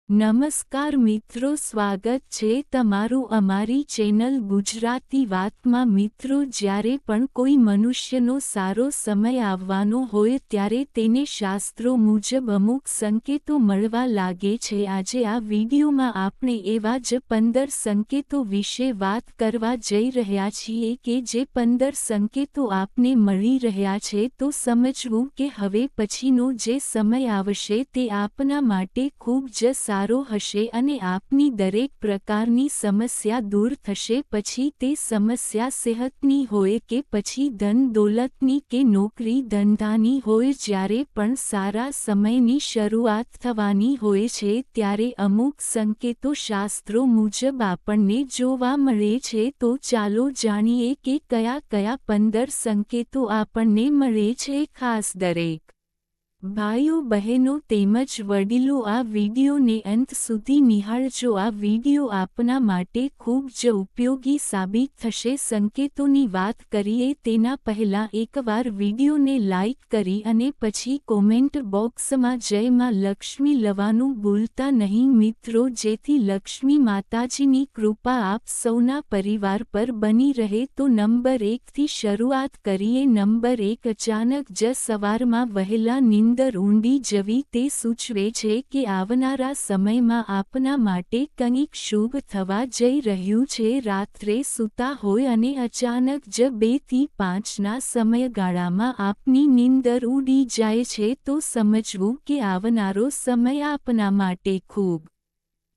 નમસ્કાર મિત્રો, સ્વાગત છે તમારું અમારી ચેનલ ગુજરાતી વાતમાં। મિત્રો, જ્યારે પણ કોઈ મનુષ્યનો સારો સમય આવવાનો હોય ત્યારે તેને શાસ્ત્રો મુજબ અમુક સંકેતો મળવા લાગે છે। આજે આ વિડીયોમાં આપણે એવા જ 15 સંકેતો વિશે વાત કરવા જઈ રહ્યા છીએ કે જે 15 સંકેતો આપને મળી રહ્યા છે તો સમજવું કે હવે પછીનો જે સમય આવશે તે આપના માટે ખૂબ જ સારો હશે અને આપની દરેક પ્રકારની સમસ્યા દૂર થશે। પછી તે સમસ્યા સેહતની હોય કે પછી ધન દોલતની કે નોકરી ધંધાની હોય, જ્યારે પણ સારા સમયની શરૂઆત થવાની હોય છે ત્યારે અમુક સંકેતો શાસ્ત્રો મુજબ આપણને જોવા મળે છે। તો ચાલો જાણીએ કે કયા કયા 15 સંકેતો આપણને મળે છે। ખાસ દરેક ભાઈઓ બહેનો તેમજ વડીલો આ વિડીયોને અંત સુધી નિહાળજો। આ વિડીયો આપના માટે ખૂબ જ ઉપયોગી સાબિત થશે। સંકેતોની વાત કરીએ તેના પહેલાં એકવાર વિડીયોને લાઇક કરી અને પછી કોમેન્ટ બોક્સમાં જય માં લક્ષ્મી લખવાનું ભૂલતા નહીં મિત્રો, જેથી લક્ષ્મી માતાજીની કૃપા આપ સૌના પરિવાર પર બની રહે। તો નંબર 1 થી શરૂઆત કરીએ। નંબર 1, અચાનક જ સવારમાં વહેલા નીંદર ઊંડી જવી તે સૂચવે છે કે આવનારા સમયમાં આપના માટે કંઈક શુભ થવા જઈ રહ્યું છે। રાત્રે સૂતા હોય અને અચાનક જ 2 થી 5ના સમયગાળામાં આપની નીંદર ઉડી જાય છે તો સમજવું કે આવનારો સમય આપના માટે ખૂબ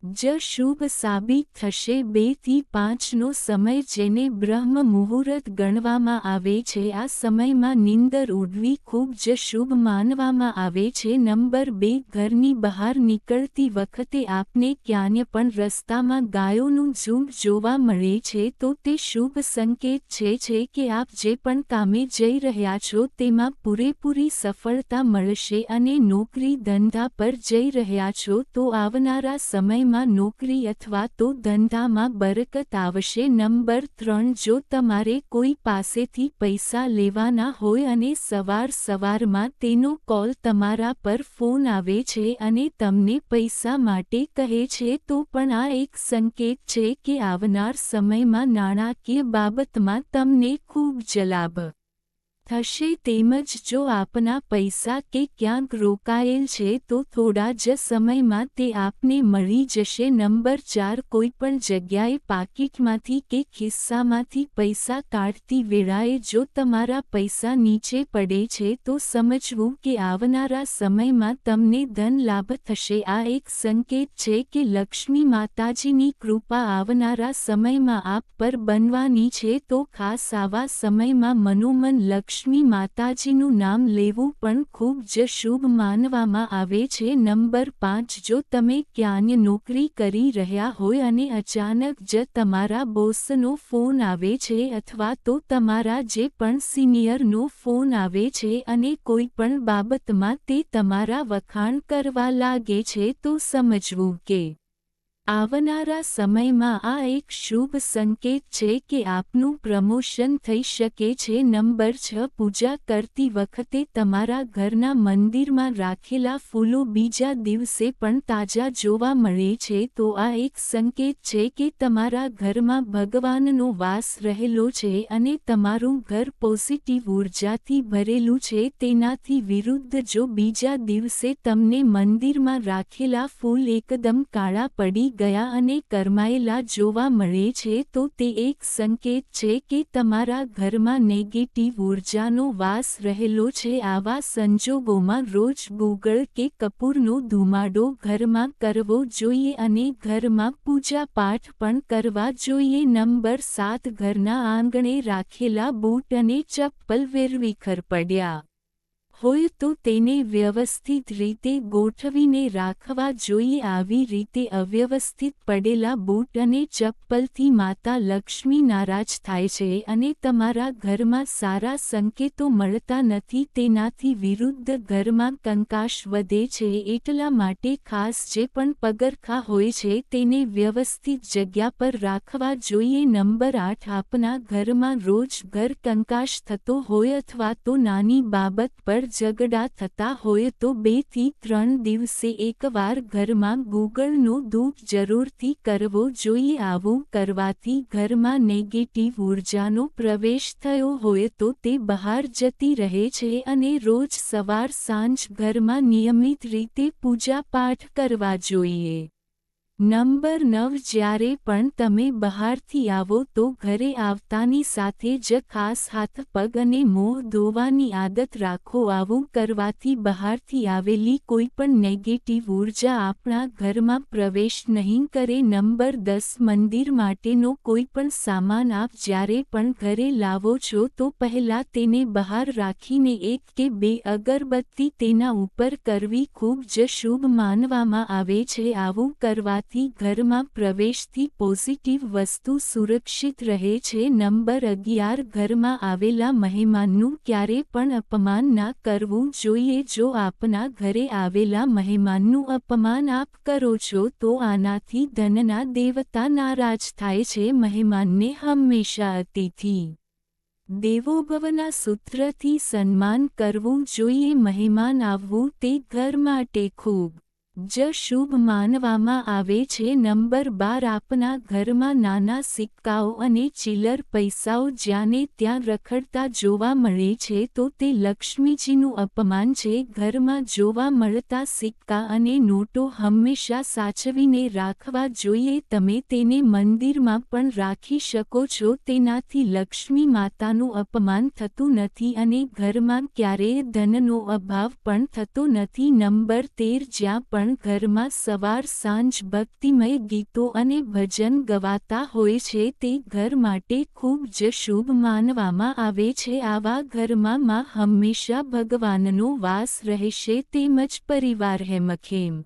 જ શુભ સાબિત થશે। 2 થી 5નો સમય જેને બ્રહ્મ મુહૂર્ત ગણવામાં આવે છે, આ સમયમાં નીંદર ઉડવી ખૂબ જ શુભ માનવામાં આવે છે। નંબર 2, ઘરની બહાર નીકળતી વખતે આપને ક્યાંય પણ રસ્તામાં ગાયોનું ઝુંડ જોવા મળે છે તો તે શુભ સંકેત છે કે આપ જે પણ કામે જઈ રહ્યા છો તેમાં પૂરેપૂરી સફળતા મળશે અને નોકરી ધંધા પર જઈ રહ્યા છો તો આવનારા સમયમાં નોકરી અથવા તો ધંધામાં બરકત આવશે। નંબર 3, જો તમારે કોઈ પાસેથી પૈસા લેવાના હોય અને સવારમાં તેનો કોલ તમારા પર ફોન આવે છે અને તમને પૈસા માટે કહે છે તો પણ આ એક સંકેત છે કે આવનાર સમયમાં નાણાકીય બાબતમાં તમને ખૂબ જ લાભ થશે। તેમજ જો આપના પૈસા કે ક્યાંક રોકાયેલ છે તો થોડા જ સમયમાં તે આપને મળી જશે। નંબર 4, કોઈપણ જગ્યાએ પાકીટમાંથી કે ખિસ્સામાંથી પૈસા કાઢતી વેળાએ જો તમારા પૈસા નીચે પડે છે તો સમજવું કે આવનારા સમયમાં તમને ધન લાભ થશે। આ એક સંકેત છે કે લક્ષ્મી માતાજીની કૃપા આવનારા સમયમાં આપ પર બનવાની છે તો ખાસ આવા સમયમાં મનોમન લક્ષ્મી માતાજીનું નામ લેવું પણ ખૂબ જ શુભ માનવામાં આવે છે। નંબર 5, જો તમે ક્યાંય નોકરી કરી રહ્યા હોય અને અચાનક જ તમારા બોસનો ફોન આવે છે અથવા તો તમારા જે પણ સિનિયરનો ફોન આવે છે અને કોઈ પણ બાબતમાં તે તમારા વખાણ કરવા લાગે છે તો સમજવું કે આવનારા સમયમાં આ એક શુભ સંકેત છે કે આપનું પ્રમોશન થઈ શકે છે। નંબર 6, પૂજા કરતી વખતે તમારા ઘરના મંદિરમાં રાખેલા ફૂલો બીજા દિવસે પણ તાજા જોવા મળે છે તો આ એક સંકેત છે કે તમારા ઘરમાં ભગવાનનો વાસ રહેલો છે અને તમારું ઘર પોઝિટિવ ઉર્જાથી ભરેલું છે। તેનાથી વિરુદ્ધ જો બીજા દિવસે તમને મંદિરમાં રાખેલા ફૂલ એકદમ કાળા પડી ગયા અને કરમાયેલા જોવા મળે છે તો તે એક સંકેત છે કે તમારા ઘરમાં નેગેટિવ ઉર્જાનો વાસ રહેલો છે। આવા સંજોગોમાં રોજ ગુગળ કે કપૂરનો ધુમાડો ઘરમાં કરવો જોઈએ અને ઘરમાં પૂજા પાઠ પણ કરવા જોઈએ। નંબર 7, ઘરના આંગણે રાખેલા બૂટ અને ચપ્પલ વેરવિખેર પડ્યા હોય તો તેને વ્યવસ્થિત રીતે ગોઠવીને રાખવા જોઈએ। આવી રીતે અવ્યવસ્થિત પડેલા બૂટ અને ચપ્પલથી માતા લક્ષ્મી નારાજ થાય છે અને તમારા ઘરમાં સારા સંકેતો મળતા નથી। તેનાથી વિરુદ્ધ ઘરમાં કંકાશ વધે છે, એટલા માટે ખાસ જે પણ પગરખાં હોય છે તેને વ્યવસ્થિત જગ્યા પર રાખવા જોઈએ। નંબર 8, આપના ઘરમાં રોજ ઘર કંકાશ થતો હોય અથવા તો નાની બાબત પર ઝઘડા થતા હોય તો 2 થી 3 દિવસે એકવાર ઘરમાં ગુગળનો ધૂપ જરૂરથી કરવો જોઈએ. આવું કરવાથી ઘરમાં નેગેટિવ ઉર્જાનો પ્રવેશ થયો હોય તો તે બહાર જતી રહે છે અને રોજ સવાર સાંજ ઘરમાં નિયમિત રીતે પૂજા પાઠ કરવા જોઈએ. નંબર 9 જ્યારે પણ તમે બહારથી આવો તો ઘરે આવતાની સાથે જ ખાસ હાથ પગ અને મોં ધોવાની આદત રાખો. આવું કરવાથી બહારથી આવેલી કોઈપણ નેગેટિવ ઉર્જા આપણા ઘરમાં પ્રવેશ નહીં કરે. નંબર 10 મંદિર માટેનો કોઈપણ સામાન આપ જ્યારે પણ ઘરે લાવો છો તો પહેલાં તેને બહાર રાખીને 1 કે 2 અગરબત્તી તેના ઉપર કરવી ખૂબ જ શુભ માનવામાં આવે છે. આવું કરવાથી ઘરમાં પ્રવેશથી પોઝિટિવ વસ્તુ સુરક્ષિત રહે છે. નંબર 11 ઘરમાં આવેલા મહેમાનનું ક્યારે પણ અપમાન ના કરવું જોઈએ. જો આપના ઘરે આવેલા મહેમાનનું અપમાન આપ કરો છો તો આનાથી ધનના દેવતા નારાજ થાય છે. મહેમાનને હંમેશા અતિથિ દેવો ભવના સૂત્રથી સન્માન કરવું જોઈએ. મહેમાન આવવું તે ઘર માટે ખૂબ જ શુભ માનવામાં આવે છે. નંબર 12 આપના ઘરમાં નાના સિક્કાઓ અને ચિલ્લર પૈસાઓ જ્યાંને ત્યાં રખડતા જોવા મળે છે તો તે લક્ષ્મીજીનું અપમાન છે. ઘરમાં જોવા મળતા સિક્કા અને નોટો હંમેશા સાચવીને રાખવા જોઈએ. તમે તેને મંદિરમાં પણ રાખી શકો છો. તેનાથી લક્ષ્મી માતાનું અપમાન થતું નથી અને ઘરમાં ક્યારેય ધનનો અભાવ પણ થતો નથી. નંબર 13 જ્યાં પણ ઘરમાં સવાર સાંજ ભક્તિમય ગીતો અને ભજન ગવાતા હોય છે તે ઘર માટે ખૂબ જ શુભ માનવામાં આવે છે. આવા ઘરમાં માં હંમેશા ભગવાનનો વાસ રહેશે તેમજ પરિવાર હેમખેમ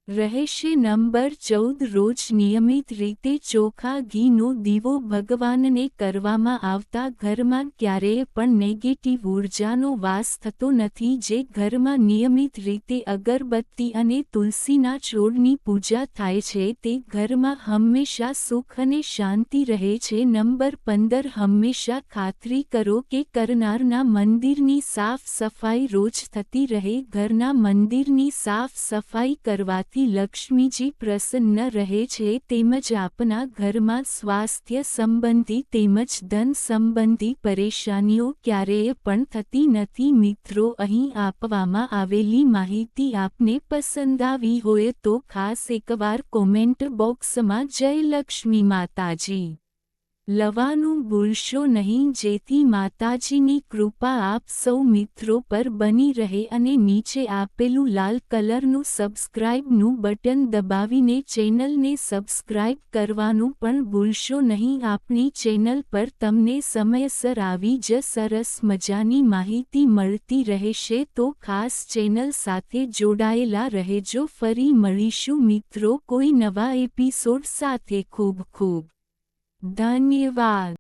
રહેશે. નંબર 14 રોજ નિયમિત રીતે ચોખા ઘીનો દીવો ભગવાનને કરવામાં આવતા ઘરમાં ક્યારેય પણ નેગેટિવ ઉર્જાનો વાસ થતો નથી. જે ઘરમાં નિયમિત રીતે અગરબત્તી અને તુલસીના છોડની પૂજા થાય છે તે ઘરમાં હંમેશા સુખ અને શાંતિ રહે છે. નંબર 15 હંમેશા ખાતરી કરો કે કરનારના મંદિરની સાફ સફાઈ રોજ થતી રહે. ઘરના મંદિરની સાફ સફાઈ કરવાથી લક્ષ્મીજી પ્રસન્ન રહે છે તેમજ આપના ઘરમાં સ્વાસ્થ્ય સંબંધી તેમજ ધન સંબંધી પરેશાનીઓ ક્યારેય પણ થતી નથી. મિત્રો, અહીં આપવામાં આવેલી માહિતી આપને પસંદ આવી હોય તો ખાસ એકવાર કોમેન્ટ બોક્સમાં જય લક્ષ્મી માતાજી લવાનું ભૂલશો નહીં, જેથી માતાજીની કૃપા આપ સૌ મિત્રો પર બની રહે. અને નીચે આપેલું લાલ કલરનું સબસ્ક્રાઇબનું બટન દબાવીને ચેનલને સબસ્ક્રાઇબ કરવાનું પણ ભૂલશો નહીં. આપણી ચેનલ પર તમને સમયસર આવી જ સરસ મજાની માહિતી મળતી રહેશે તો ખાસ ચેનલ સાથે જોડાયેલા રહેજો. ફરી મળીશું મિત્રો કોઈ નવા એપિસોડ સાથે. ખૂબ ખૂબ ધન્યવાદ.